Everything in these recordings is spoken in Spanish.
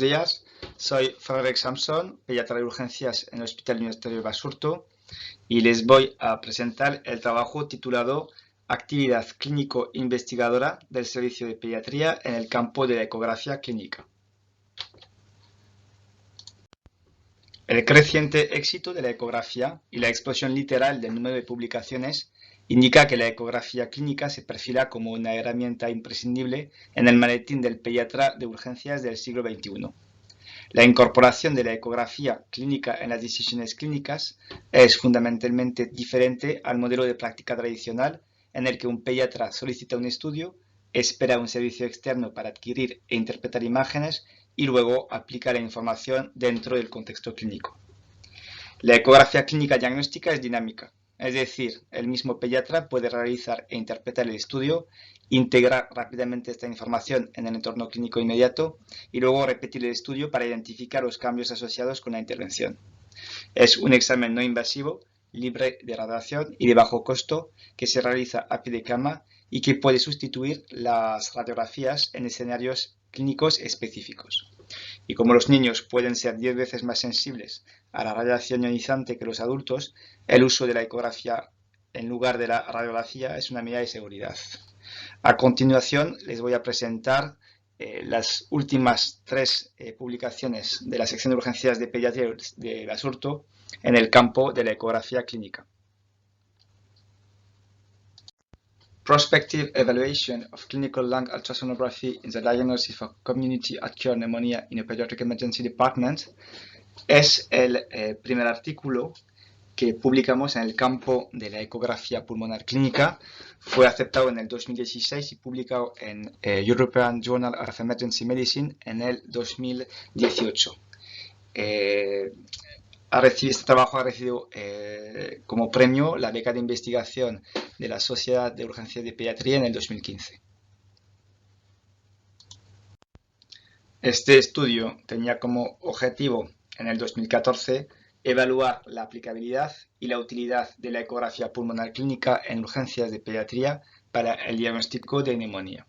días, soy Frederick Samson, pediatra de urgencias en el Hospital Universitario de Basurto, y les voy a presentar el trabajo titulado Actividad clínico-investigadora del servicio de pediatría en el campo de la ecografía clínica. El creciente éxito de la ecografía y la explosión literal del número de publicaciones indica que la ecografía clínica se perfila como una herramienta imprescindible en el maletín del pediatra de urgencias del siglo XXI. La incorporación de la ecografía clínica en las decisiones clínicas es fundamentalmente diferente al modelo de práctica tradicional en el que un pediatra solicita un estudio, espera un servicio externo para adquirir e interpretar imágenes y luego aplica la información dentro del contexto clínico. La ecografía clínica diagnóstica es dinámica, es decir, el mismo pediatra puede realizar e interpretar el estudio, integrar rápidamente esta información en el entorno clínico inmediato y luego repetir el estudio para identificar los cambios asociados con la intervención. Es un examen no invasivo, libre de radiación y de bajo costo que se realiza a pie de cama y que puede sustituir las radiografías en escenarios clínicos específicos. Y como los niños pueden ser 10 veces más sensibles a la radiación ionizante que los adultos, el uso de la ecografía en lugar de la radiografía es una medida de seguridad. A continuación les voy a presentar las últimas 3 publicaciones de la sección de urgencias de pediatría de Basurto en el campo de la ecografía clínica. Prospective evaluation of clinical lung ultrasonography in the diagnosis of community acute pneumonia in a pediatric emergency department es el primer artículo que publicamos en el campo de la ecografía pulmonar clínica. Fue aceptado en el 2016 y publicado en European Journal of Emergency Medicine en el 2018. Este trabajo ha recibido como premio la beca de investigación de la Sociedad de Urgencias de Pediatría en el 2015. Este estudio tenía como objetivo en el 2014 evaluar la aplicabilidad y la utilidad de la ecografía pulmonar clínica en urgencias de pediatría para el diagnóstico de neumonía.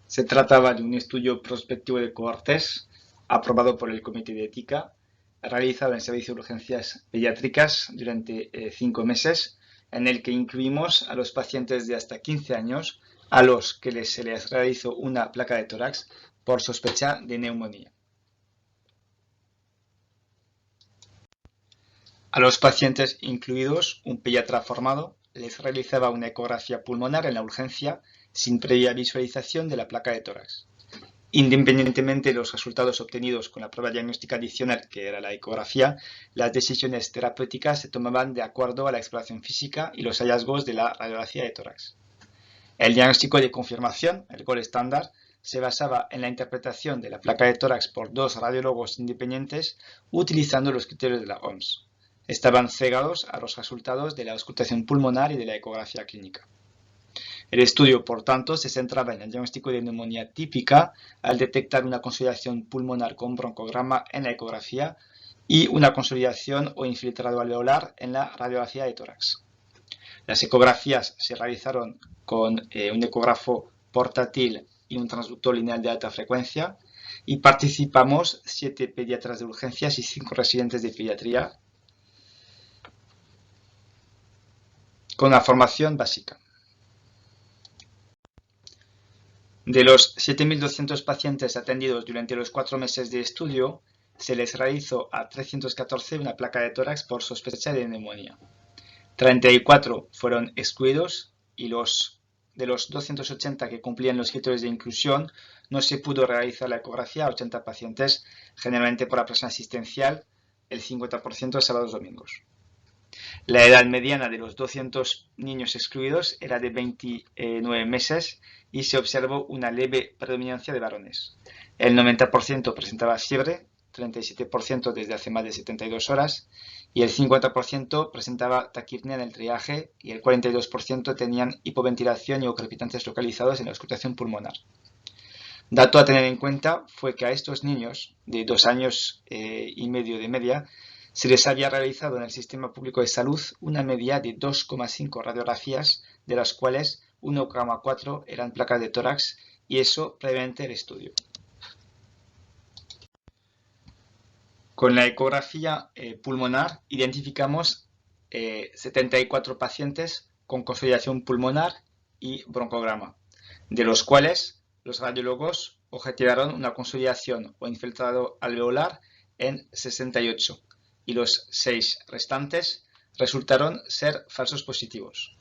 Se trataba de un estudio prospectivo de cohortes aprobado por el Comité de Ética, realizado en el Servicio de Urgencias Pediátricas durante 5 meses, en el que incluimos a los pacientes de hasta 15 años a los que se les realizó una placa de tórax por sospecha de neumonía. A los pacientes incluidos, un pediatra formado les realizaba una ecografía pulmonar en la urgencia sin previa visualización de la placa de tórax. Independientemente de los resultados obtenidos con la prueba diagnóstica adicional, que era la ecografía, las decisiones terapéuticas se tomaban de acuerdo a la exploración física y los hallazgos de la radiografía de tórax. El diagnóstico de confirmación, el gold estándar, se basaba en la interpretación de la placa de tórax por 2 radiólogos independientes utilizando los criterios de la OMS. Estaban cegados a los resultados de la auscultación pulmonar y de la ecografía clínica. El estudio, por tanto, se centraba en el diagnóstico de neumonía típica al detectar una consolidación pulmonar con broncograma en la ecografía y una consolidación o infiltrado alveolar en la radiografía de tórax. Las ecografías se realizaron con un ecógrafo portátil y un transductor lineal de alta frecuencia y participamos 7 pediatras de urgencias y 5 residentes de pediatría con la formación básica. De los 7.200 pacientes atendidos durante los 4 meses de estudio, se les realizó a 314 una placa de tórax por sospecha de neumonía. 34 fueron excluidos y de los 280 que cumplían los criterios de inclusión no se pudo realizar la ecografía a 80 pacientes, generalmente por la presión asistencial, el 50% sábados y domingos. La edad mediana de los 200 niños excluidos era de 29 meses y se observó una leve predominancia de varones. El 90% presentaba fiebre, 37% desde hace más de 72 horas y el 50% presentaba taquipnea en el triaje y el 42% tenían hipoventilación y o crepitantes localizados en la auscultación pulmonar. Dato a tener en cuenta fue que a estos niños de 2 años y medio de media se les había realizado en el sistema público de salud una media de 2,5 radiografías, de las cuales 1,4 eran placas de tórax y eso previamente el estudio. Con la ecografía pulmonar identificamos 74 pacientes con consolidación pulmonar y broncograma, de los cuales los radiólogos objetivaron una consolidación o infiltrado alveolar en 68 y los 6 restantes resultaron ser falsos positivos.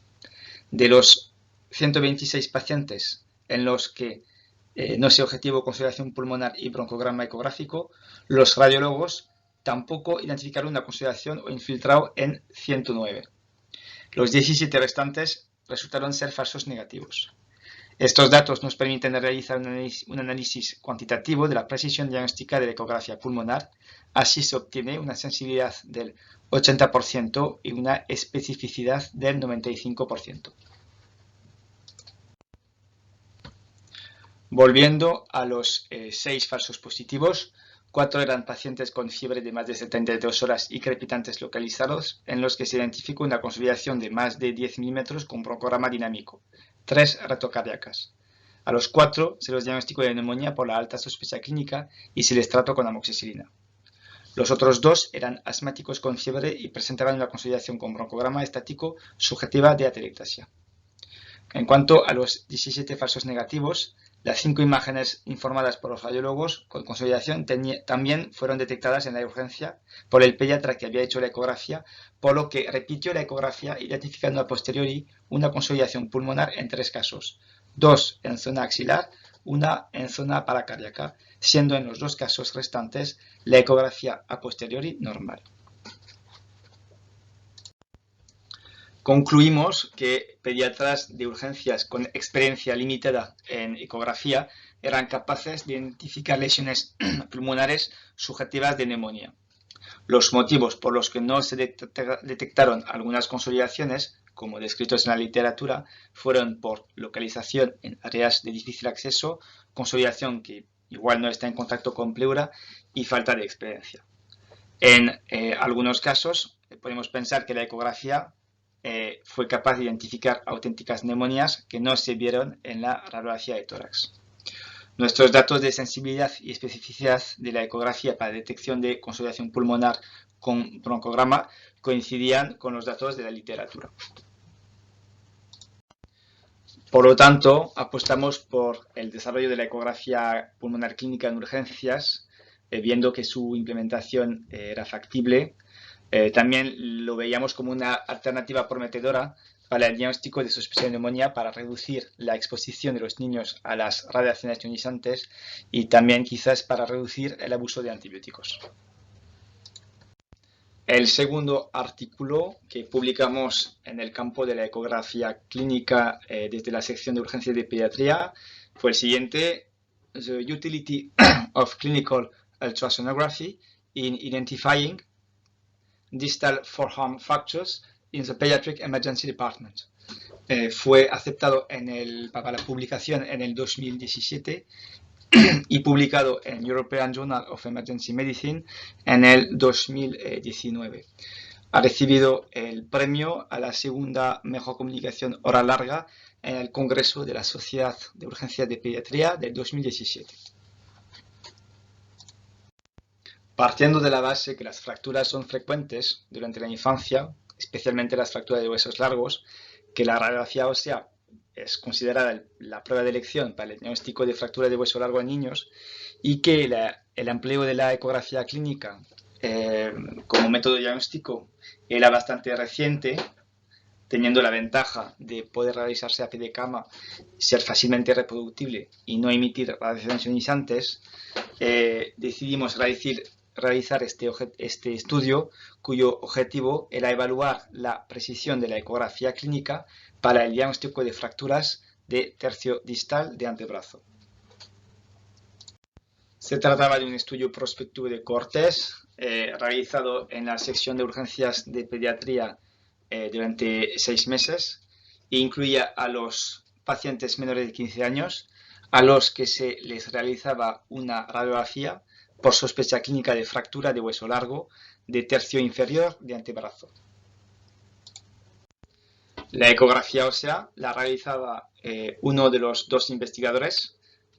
De los 126 pacientes en los que no se objetivó consolidación pulmonar y broncograma ecográfico, los radiólogos tampoco identificaron una consolidación o infiltrado en 109. Los 17 restantes resultaron ser falsos negativos. Estos datos nos permiten realizar un análisis cuantitativo de la precisión diagnóstica de la ecografía pulmonar. Así se obtiene una sensibilidad del 80% y una especificidad del 95%. Volviendo a los 6 falsos positivos, 4 eran pacientes con fiebre de más de 72 horas y crepitantes localizados, en los que se identificó una consolidación de más de 10 milímetros con broncograma dinámico, 3 retocardíacas. A los 4 se los diagnosticó de neumonía por la alta sospecha clínica y se les trató con amoxicilina. Los otros 2 eran asmáticos con fiebre y presentaban una consolidación con broncograma estático subjetiva de atelectasia. En cuanto a los 17 falsos negativos, las 5 imágenes informadas por los radiólogos con consolidación también fueron detectadas en la urgencia por el pediatra que había hecho la ecografía, por lo que repitió la ecografía identificando a posteriori una consolidación pulmonar en 3 casos, 2 en zona axilar, 1 en zona paracardíaca, siendo en los 2 casos restantes la ecografía a posteriori normal. Concluimos que pediatras de urgencias con experiencia limitada en ecografía eran capaces de identificar lesiones pulmonares subjetivas de neumonía. Los motivos por los que no se detectaron algunas consolidaciones, como descritos en la literatura, fueron por localización en áreas de difícil acceso, consolidación que igual no está en contacto con pleura y falta de experiencia. En algunos casos podemos pensar que la ecografía fue capaz de identificar auténticas neumonías que no se vieron en la radiografía de tórax. Nuestros datos de sensibilidad y especificidad de la ecografía para detección de consolidación pulmonar con broncograma coincidían con los datos de la literatura. Por lo tanto, apostamos por el desarrollo de la ecografía pulmonar clínica en urgencias, viendo que su implementación era factible. También lo veíamos como una alternativa prometedora para el diagnóstico de sospecha de neumonía para reducir la exposición de los niños a las radiaciones ionizantes y también quizás para reducir el abuso de antibióticos. El segundo artículo que publicamos en el campo de la ecografía clínica desde la sección de urgencias de pediatría fue el siguiente: The Utility of Clinical Ultrasonography in Identifying Distal Forearm Fractures in the Pediatric Emergency Department. Fue aceptado para la publicación en el 2017 y publicado en European Journal of Emergency Medicine en el 2019. Ha recibido el premio a la segunda mejor comunicación oral larga en el Congreso de la Sociedad de Urgencias de Pediatría del 2017. Partiendo de la base que las fracturas son frecuentes durante la infancia, especialmente las fracturas de huesos largos, que la radiografía ósea es considerada la prueba de elección para el diagnóstico de fractura de hueso largo en niños y que el empleo de la ecografía clínica como método diagnóstico era bastante reciente, teniendo la ventaja de poder realizarse a pie de cama, ser fácilmente reproductible y no emitir radiaciones ionizantes, decidimos realizar este estudio cuyo objetivo era evaluar la precisión de la ecografía clínica para el diagnóstico de fracturas de tercio distal de antebrazo. Se trataba de un estudio prospectivo de cohortes realizado en la sección de urgencias de pediatría durante 6 meses e incluía a los pacientes menores de 15 años a los que se les realizaba una radiografía por sospecha clínica de fractura de hueso largo de tercio inferior de antebrazo. La ecografía ósea la realizaba uno de los 2 investigadores,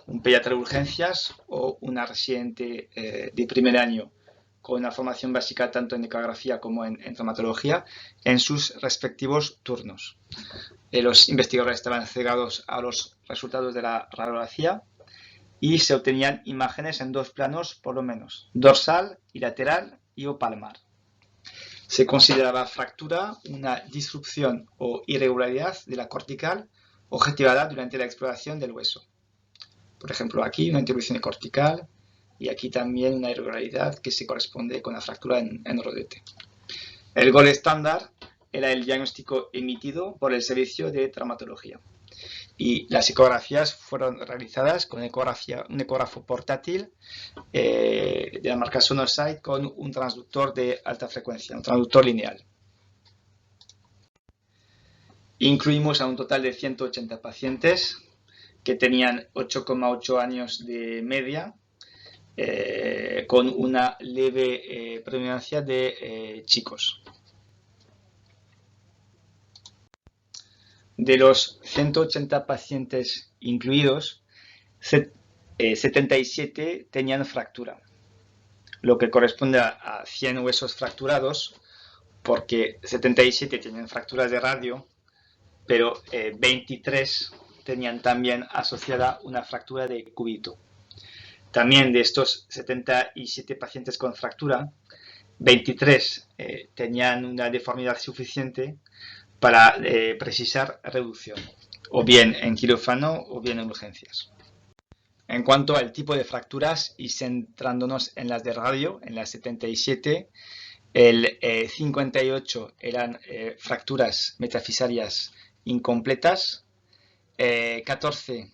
un pediatra de urgencias o una residente de primer año con una formación básica tanto en ecografía como en traumatología en sus respectivos turnos. Los investigadores estaban cegados a los resultados de la radiografía y se obtenían imágenes en dos planos por lo menos, dorsal y lateral y o palmar. Se consideraba fractura una disrupción o irregularidad de la cortical objetivada durante la exploración del hueso. Por ejemplo, aquí una interrupción cortical y aquí también una irregularidad que se corresponde con la fractura en rodete. El gol estándar era el diagnóstico emitido por el servicio de traumatología. Y las ecografías fueron realizadas con un ecógrafo portátil de la marca Sonosite con un transductor de alta frecuencia, un transductor lineal. Incluimos a un total de 180 pacientes que tenían 8,8 años de media, con una leve predominancia de chicos. De los 180 pacientes incluidos, 77 tenían fractura, lo que corresponde a 100 huesos fracturados, porque 77 tenían fracturas de radio, pero 23 tenían también asociada una fractura de cúbito. También de estos 77 pacientes con fractura, 23 tenían una deformidad suficiente para precisar reducción, o bien en quirófano o bien en urgencias. En cuanto al tipo de fracturas y centrándonos en las de radio, en las 77, el 58 eran fracturas metafisarias incompletas, 14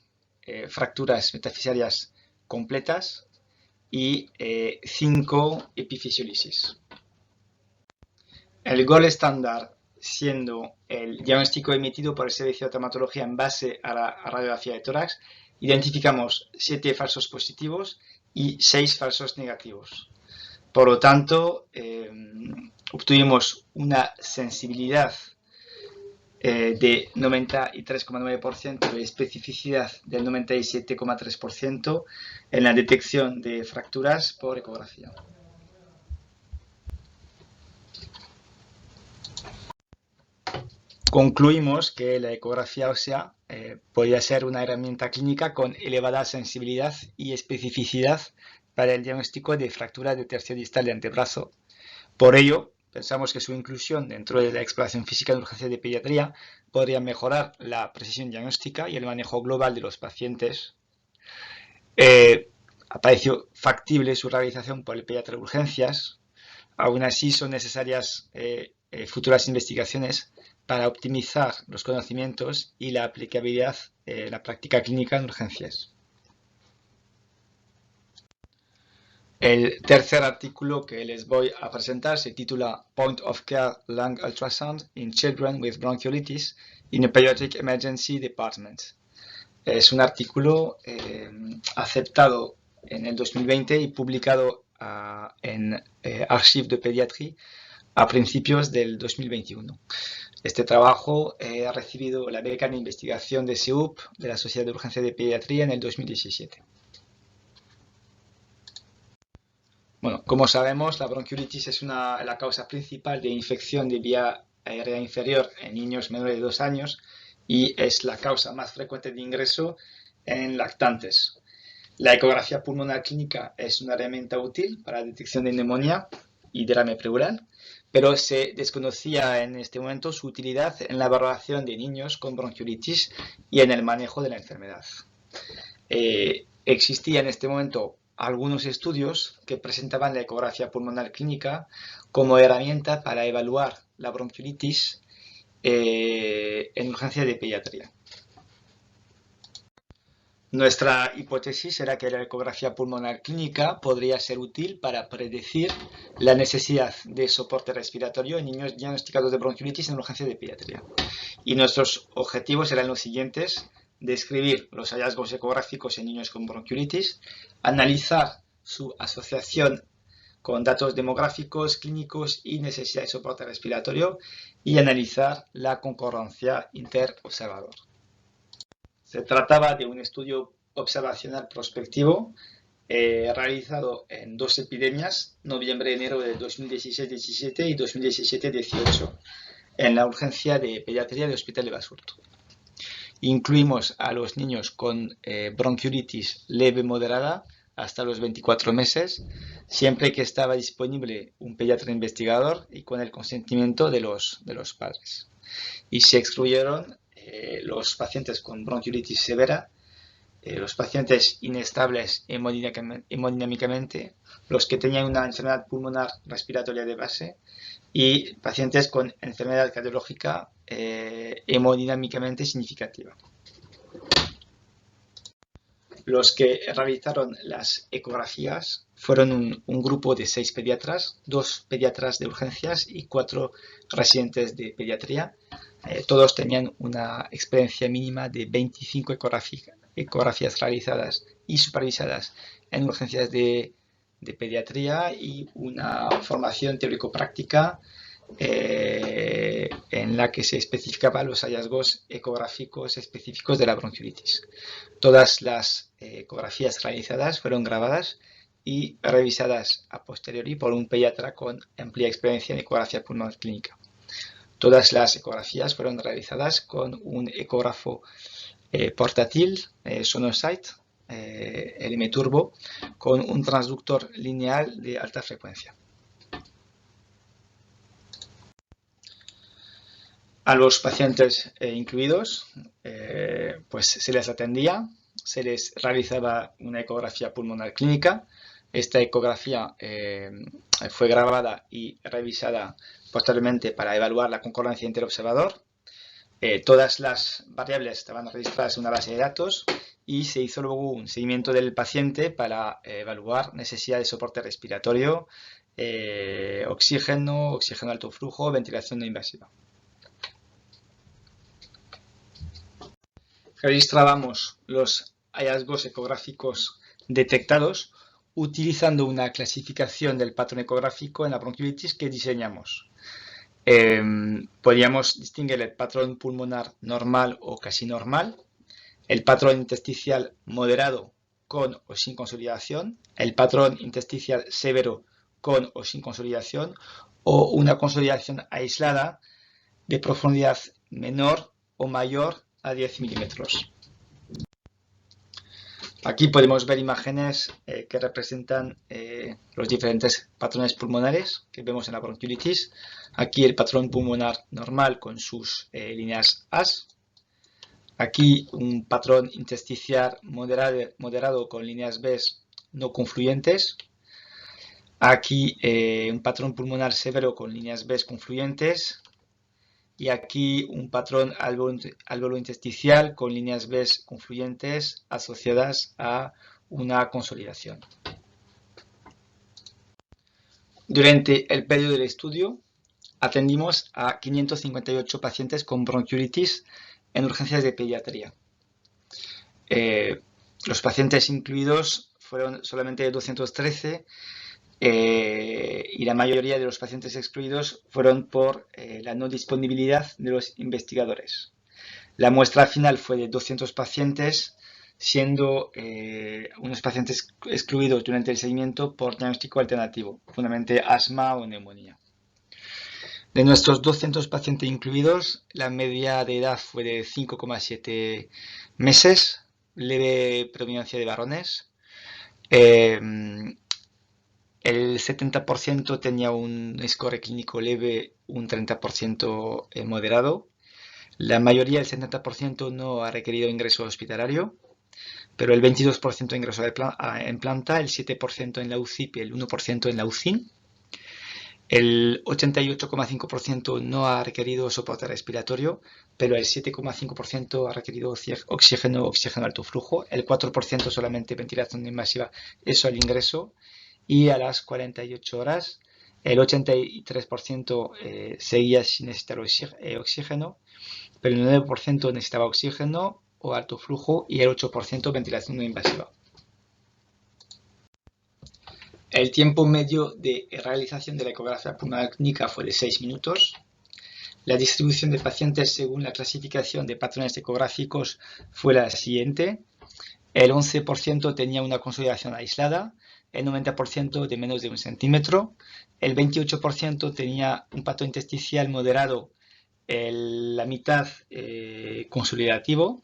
fracturas metafisarias completas y 5 epifisiolisis. El gol estándar siendo el diagnóstico emitido por el servicio de traumatología en base a la radiografía de tórax, identificamos 7 falsos positivos y 6 falsos negativos. Por lo tanto, obtuvimos una sensibilidad de 93,9% y especificidad del 97,3% en la detección de fracturas por ecografía. Concluimos que la ecografía ósea podría ser una herramienta clínica con elevada sensibilidad y especificidad para el diagnóstico de fractura de tercio distal de antebrazo. Por ello, pensamos que su inclusión dentro de la exploración física de urgencia de pediatría podría mejorar la precisión diagnóstica y el manejo global de los pacientes. Apareció factible su realización por el pediatra de urgencias. Aún así, son necesarias futuras investigaciones para optimizar los conocimientos y la aplicabilidad en la práctica clínica en urgencias. El tercer artículo que les voy a presentar se titula Point of Care Lung Ultrasound in Children with Bronchiolitis in a Pediatric Emergency Department. Es un artículo aceptado en el 2020 y publicado en Archives de Pédiatrie a principios del 2021. Este trabajo ha recibido la beca de investigación de SEUP de la Sociedad de Urgencia de Pediatría en el 2017. Bueno, como sabemos, la bronquiolitis es la causa principal de infección de vía aérea inferior en niños menores de 2 años y es la causa más frecuente de ingreso en lactantes. La ecografía pulmonar clínica es una herramienta útil para la detección de neumonía y derrame pleural, pero se desconocía en este momento su utilidad en la valoración de niños con bronquiolitis y en el manejo de la enfermedad. Existía en este momento algunos estudios que presentaban la ecografía pulmonar clínica como herramienta para evaluar la bronquiolitis en urgencia de pediatría. Nuestra hipótesis era que la ecografía pulmonar clínica podría ser útil para predecir la necesidad de soporte respiratorio en niños diagnosticados de bronquiolitis en urgencia de pediatría. Y nuestros objetivos eran los siguientes: describir los hallazgos ecográficos en niños con bronquiolitis, analizar su asociación con datos demográficos, clínicos y necesidad de soporte respiratorio y analizar la concordancia interobservador. Se trataba de un estudio observacional prospectivo realizado en 2 epidemias, noviembre-enero de 2016-17 y 2017-18, en la urgencia de pediatría del Hospital de Basurto. Incluimos a los niños con bronquiolitis leve moderada hasta los 24 meses, siempre que estaba disponible un pediatra investigador y con el consentimiento de los padres. Y se excluyeron los pacientes con bronquiolitis severa, los pacientes inestables hemodinámicamente, los que tenían una enfermedad pulmonar respiratoria de base y pacientes con enfermedad cardiológica hemodinámicamente significativa. Los que realizaron las ecografías fueron un grupo de 6 pediatras, 2 pediatras de urgencias y 4 residentes de pediatría. Todos tenían una experiencia mínima de 25 ecografías realizadas y supervisadas en urgencias de pediatría y una formación teórico-práctica en la que se especificaban los hallazgos ecográficos específicos de la bronquiolitis. Todas las ecografías realizadas fueron grabadas y revisadas a posteriori por un pediatra con amplia experiencia en ecografía pulmonar clínica. Todas las ecografías fueron realizadas con un ecógrafo portátil, Sonosite, LM Turbo, con un transductor lineal de alta frecuencia. A los pacientes incluidos, pues se les atendía, se les realizaba una ecografía pulmonar clínica. Esta ecografía fue grabada y revisada posteriormente para evaluar la concordancia interobservador. Todas las variables estaban registradas en una base de datos y se hizo luego un seguimiento del paciente para evaluar necesidad de soporte respiratorio, oxígeno alto flujo, ventilación no invasiva. Registrábamos los hallazgos ecográficos detectados utilizando una clasificación del patrón ecográfico en la bronquiolitis que diseñamos. Podíamos distinguir el patrón pulmonar normal o casi normal, el patrón intersticial moderado con o sin consolidación, el patrón intersticial severo con o sin consolidación o una consolidación aislada de profundidad menor o mayor a 10 milímetros. Aquí podemos ver imágenes que representan los diferentes patrones pulmonares que vemos en la bronquiolitis. Aquí el patrón pulmonar normal con sus líneas AS. Aquí un patrón intersticial moderado con líneas B no confluyentes. Aquí un patrón pulmonar severo con líneas B confluyentes. Y aquí un patrón alveolo intersticial con líneas B confluyentes asociadas a una consolidación. Durante el periodo del estudio atendimos a 558 pacientes con bronquiolitis en urgencias de pediatría. Los pacientes incluidos fueron solamente 213 y la mayoría de los pacientes excluidos fueron por la no disponibilidad de los investigadores. La muestra final fue de 200 pacientes, siendo unos pacientes excluidos durante el seguimiento por diagnóstico alternativo, fundamentalmente asma o neumonía. De nuestros 200 pacientes incluidos, la media de edad fue de 5,7 meses, leve predominancia de varones. El 70% tenía un score clínico leve, un 30% moderado. La mayoría, el 70%, no ha requerido ingreso hospitalario, pero el 22% ingresó en planta, el 7% en la UCI y el 1% en la UCIN. El 88,5% no ha requerido soporte respiratorio, pero el 7,5% ha requerido oxígeno alto flujo, el 4% solamente ventilación invasiva, eso al ingreso, y a las 48 horas el 83% seguía sin necesitar oxígeno, pero el 9% necesitaba oxígeno o alto flujo y el 8% ventilación no invasiva. El tiempo medio de realización de la ecografía pulmonar clínica fue de 6 minutos. La distribución de pacientes según la clasificación de patrones ecográficos fue la siguiente. el 11% tenía una consolidación aislada, el 90% de menos de 1 centímetro, el 28% tenía un patrón intersticial moderado, la mitad consolidativo,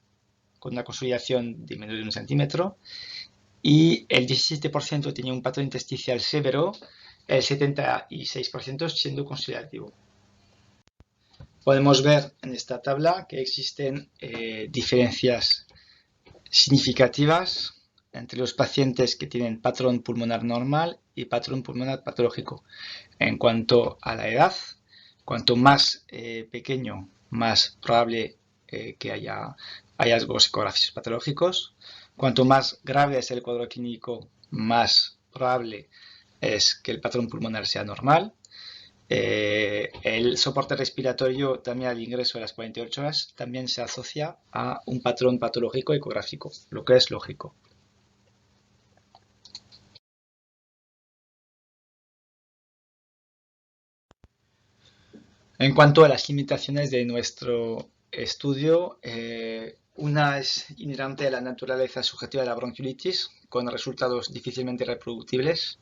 con una consolidación de menos de 1 centímetro, y el 17% tenía un patrón intersticial severo, el 76% siendo consolidativo. Podemos ver en esta tabla que existen diferencias significativas entre los pacientes que tienen patrón pulmonar normal y patrón pulmonar patológico. En cuanto a la edad, cuanto más pequeño, más probable que haya hallazgos ecográficos patológicos. Cuanto más grave es el cuadro clínico, más probable es que el patrón pulmonar sea normal. El soporte respiratorio también al ingreso de las 48 horas también se asocia a un patrón patológico ecográfico, lo que es lógico. En cuanto a las limitaciones de nuestro estudio, una es inherente a la naturaleza subjetiva de la bronquiolitis, con resultados difícilmente reproducibles.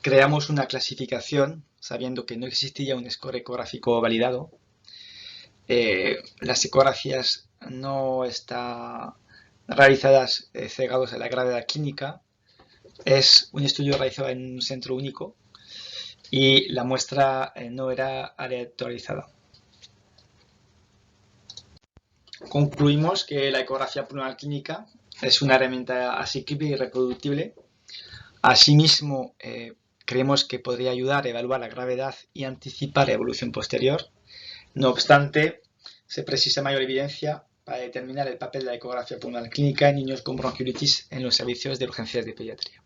Creamos una clasificación sabiendo que no existía un score ecográfico validado. Las ecografías no están realizadas cegados a la gravedad clínica. Es un estudio realizado en un centro único y la muestra no era aleatorizada. Concluimos que la ecografía pulmonar clínica es una herramienta asequible y reproducible. Asimismo, creemos que podría ayudar a evaluar la gravedad y anticipar la evolución posterior. No obstante, se precisa mayor evidencia para determinar el papel de la ecografía pulmonar clínica en niños con bronquiolitis en los servicios de urgencias de pediatría.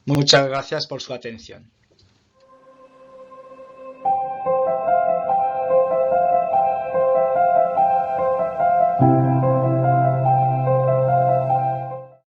Muchas gracias por su atención.